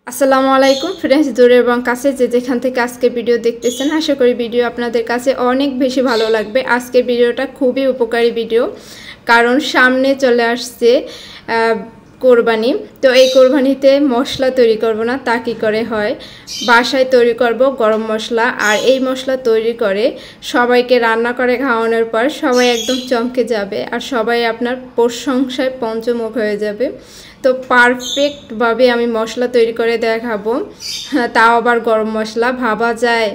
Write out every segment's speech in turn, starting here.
আসসালামু আলাইকুম ফ্রেন্ডস, দূরে এবং কাছে যে যেখান থেকে আজকে ভিডিও দেখতেছেন, আশা করি ভিডিও আপনাদের কাছে অনেক বেশি ভালো লাগবে। আজকের ভিডিওটা খুবই উপকারী ভিডিও, কারণ সামনে চলে আসছে কোরবানি। তো এই কোরবানিতে মশলা তৈরি করব না, তা কী করে হয়? বাসায় তৈরি করব গরম মশলা, আর এই মশলা তৈরি করে সবাইকে রান্না করে খাওয়ানোর পর সবাই একদম চমকে যাবে, আর সবাই আপনার প্রশংসায় পঞ্চমুখ হয়ে যাবে। তো পারফেক্টভাবে আমি মশলা তৈরি করে দেখাবো, তাও আবার গরম মশলা। ভাবা যায়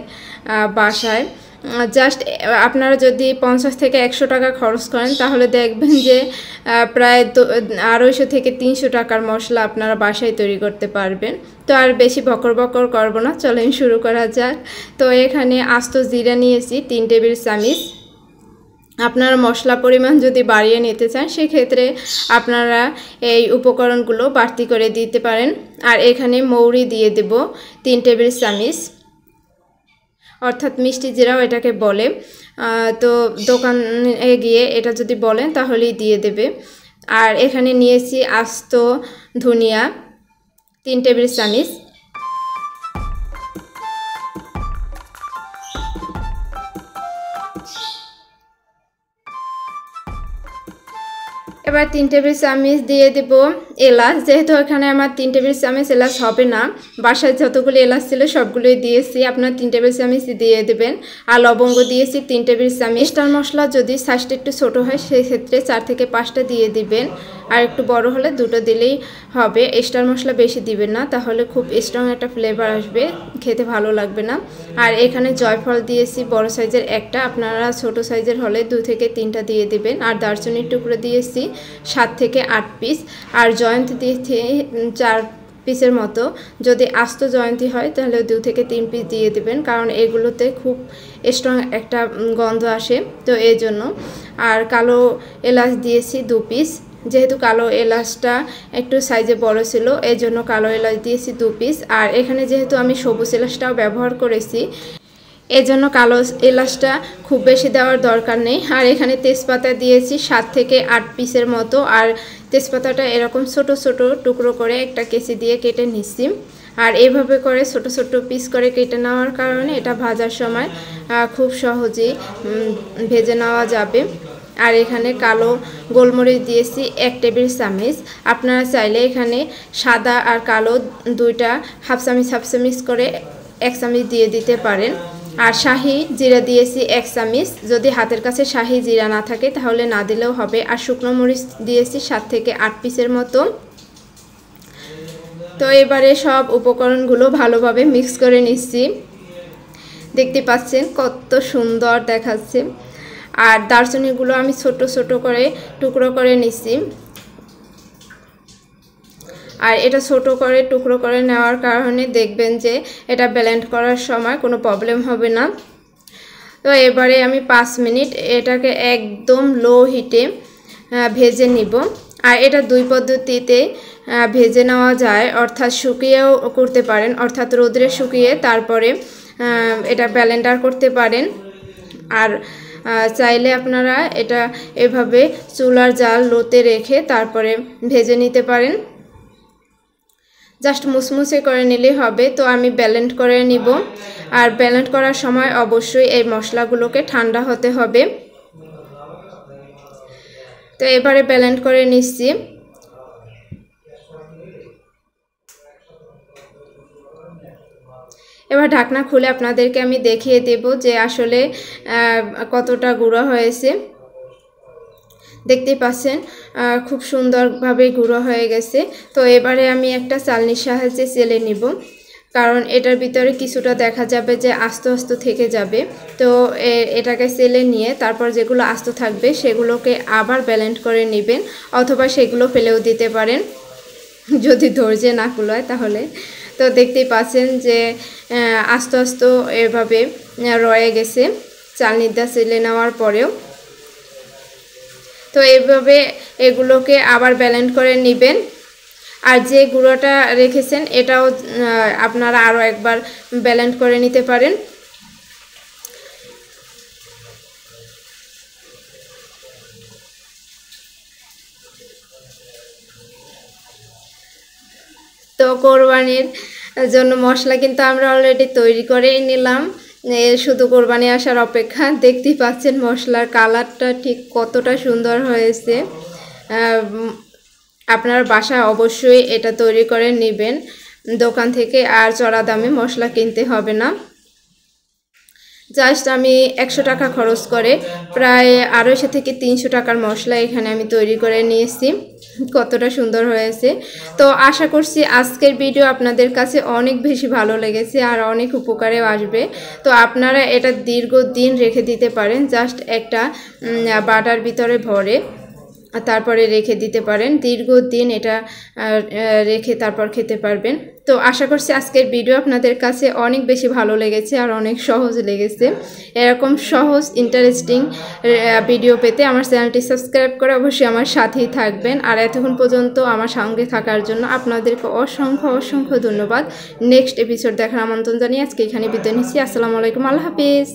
বাসায় জাস্ট আপনারা যদি 50 থেকে 100 টাকা খরচ করেন, তাহলে দেখবেন যে প্রায় 250 থেকে 300 টাকার মশলা আপনারা বাসায় তৈরি করতে পারবেন। তো আর বেশি বকর বকর করবো না, চলেন শুরু করা যাক। তো এখানে আস্ত জিরা নিয়েছি 3 টেবিল চামচ। আপনারা মশলা পরিমাণ যদি বাড়িয়ে নিতে চান, সেক্ষেত্রে আপনারা এই উপকরণগুলো বাড়তি করে দিতে পারেন। আর এখানে মৌরি দিয়ে দেব 3 টেবিল চামচ, অর্থাৎ মিষ্টি জিরাও এটাকে বলে। তো দোকানে গিয়ে এটা যদি বলেন তাহলেই দিয়ে দেবে। আর এখানে নিয়েছি আস্ত ধনিয়া 3 টেবিল চামচ। এবার 3 টেবিল চামচ দিয়ে দেব এলাচ। যেহেতু এখানে আমার 3 টেবিল চামচ এলাচ হবে না, বাসায় যতগুলো এলাচ ছিল সবগুলোই দিয়েছি, আপনার 3 টেবিল চামচ দিয়ে দেবেন। আর লবঙ্গ দিয়েছি 3 টেবিল চামচ। স্টার মশলা যদি সাইজটা একটু ছোটো হয়, সেই ক্ষেত্রে 4 থেকে 5টা দিয়ে দিবেন, আর একটু বড় হলে 2টো দিলেই হবে। স্টার মশলা বেশি দিবেন না, তাহলে খুব স্ট্রং একটা ফ্লেভার আসবে, খেতে ভালো লাগবে না। আর এখানে জয়ফল দিয়েছি বড় সাইজের একটা, আপনারা ছোট সাইজের হলে 2 থেকে 3টা দিয়ে দিবেন। আর দারচিনির টুকরো দিয়েছি 7 থেকে 8 পিস। আর জয়ন্তী দিয়েছি 4 পিসের মতো। যদি আস্ত জয়ন্তী হয় তাহলে 2 থেকে 3 পিস দিয়ে দেবেন, কারণ এগুলোতে খুব স্ট্রং একটা গন্ধ আসে, তো এই জন্য। আর কালো এলাচ দিয়েছি 2 পিস, যেহেতু কালো এলাচটা একটু সাইজে বড় ছিল, এই জন্য কালো এলাচ দিয়েছি 2 পিস। আর এখানে যেহেতু আমি সবুজ এলাচটাও ব্যবহার করেছি, এজন্য কালো এলাচটা খুব বেশি দেওয়ার দরকার নেই। আর এখানে তেজপাতা দিয়েছি 7 থেকে 8 পিসের মতো। আর তেজপাতাটা এরকম ছোট ছোট টুকরো করে একটা কেচি দিয়ে কেটে নিচ্ছি। আর এইভাবে করে ছোট ছোট পিস করে কেটে নেওয়ার কারণে এটা ভাজার সময় খুব সহজেই ভেজে নেওয়া যাবে। আর এখানে কালো গোলমরিচ দিয়েছি 1 টেবিল চামচ। আপনারা চাইলে এখানে সাদা আর কালো দুইটা হাফ চামচ করে 1 চামচ দিয়ে দিতে পারেন। আর শাহি জিরা দিয়েছি 1 চামচ, যদি হাতের কাছে শাহি জিরা না থাকে তাহলে না দিলেও হবে। আর শুকনো মরিচ দিয়েছি 7 থেকে 8 পিসের মতো। তো এবারে সব উপকরণগুলো ভালোভাবে মিক্স করে নিচ্ছি। দেখতে পাচ্ছেন কত সুন্দর দেখাচ্ছে। আর দারচিনিগুলো আমি ছোট ছোট করে টুকরো করে নিচ্ছি। আর এটা ছোট করে টুকরো করে নেওয়ার কারণে দেখবেন যে এটা ব্লেন্ড করার সময় কোনো প্রবলেম হবে না। তো এবারে আমি 5 মিনিট এটাকে একদম লো হিটে ভেজে নিব। আর এটা 2 পদ্ধতিতে ভেজে নেওয়া যায়, অর্থাৎ শুকিয়েও করতে পারেন, অর্থাৎ রোদে শুকিয়ে তারপরে এটা ব্লেন্ডার করতে পারেন। আর চাইলে আপনারা এটা এভাবে চুলার জাল লোতে রেখে তারপরে ভেজে নিতে পারেন। জাস্ট মুসমুসে করে নিলেই হবে। তো আমি ব্লেন্ড করে নিব। আর ব্লেন্ড করার সময় অবশ্যই এই মশলাগুলোকে ঠান্ডা হতে হবে। তো এবারে ব্লেন্ড করে নিচ্ছি। এবার ঢাকনা খুলে আপনাদেরকে আমি দেখিয়ে দেব যে আসলে কতটা গুঁড়ো হয়েছে। দেখতে পাচ্ছেন খুব সুন্দরভাবে গুঁড়ো হয়ে গেছে। তো এবারে আমি একটা চালনির সাহায্যে চেলে নিব, কারণ এটার ভিতরে কিছুটা দেখা যাবে যে আস্ত আস্ত থেকে যাবে। তো এটাকে চেলে নিয়ে তারপর যেগুলো আস্ত থাকবে সেগুলোকে আবার ব্লেন্ড করে নেবেন, অথবা সেগুলো ফেলেও দিতে পারেন যদি ধৈর্য না কুলায় তাহলে। তো দেখতেই পাচ্ছেন যে আস্তে আস্তে এভাবে রয়ে গেছে চালনিটা চেলে নেওয়ার পরেও। তো এইভাবে এগুলোকে আবার ব্লেন্ড করে নেবেন। আর যে গুঁড়োটা রেখেছেন এটাও আপনারা আরও একবার ব্লেন্ড করে নিতে পারেন। তো কোরবানির জন্য মশলা কিন্তু আমরা অলরেডি তৈরি করেই নিলাম, শুধু কোরবানি আসার অপেক্ষা। দেখতেই পাচ্ছেন মশলার কালারটা ঠিক কতটা সুন্দর হয়েছে। আপনার বাসায় অবশ্যই এটা তৈরি করে নেবেন দোকান থেকে, আর চড়া দামে মশলা কিনতে হবে না। জাস্ট আমি 100 টাকা খরচ করে প্রায় 250 থেকে 300 টাকার মশলা এখানে আমি তৈরি করে নিয়েছি। কতটা সুন্দর হয়েছে। তো আশা করছি আজকের ভিডিও আপনাদের কাছে অনেক বেশি ভালো লেগেছে আর অনেক উপকারেও আসবে। তো আপনারা এটা দীর্ঘদিন রেখে দিতে পারেন, জাস্ট একটা বাটার ভিতরে ভরে তারপরে রেখে দিতে পারেন। দীর্ঘদিন এটা রেখে তারপর খেতে পারবেন। তো আশা করছি আজকের ভিডিও আপনাদের কাছে অনেক বেশি ভালো লেগেছে আর অনেক সহজ লেগেছে। এরকম সহজ ইন্টারেস্টিং ভিডিও পেতে আমার চ্যানেলটি সাবস্ক্রাইব করে অবশ্যই আমার সাথেই থাকবেন। আর এতক্ষণ পর্যন্ত আমার সঙ্গে থাকার জন্য আপনাদেরকে অসংখ্য ধন্যবাদ। নেক্সট এপিসোড দেখার আমন্ত্রণ জানিয়ে আজকে এখানে বিদায় নিচ্ছি। আসসালামু আলাইকুম, আল্লাহ হাফিজ।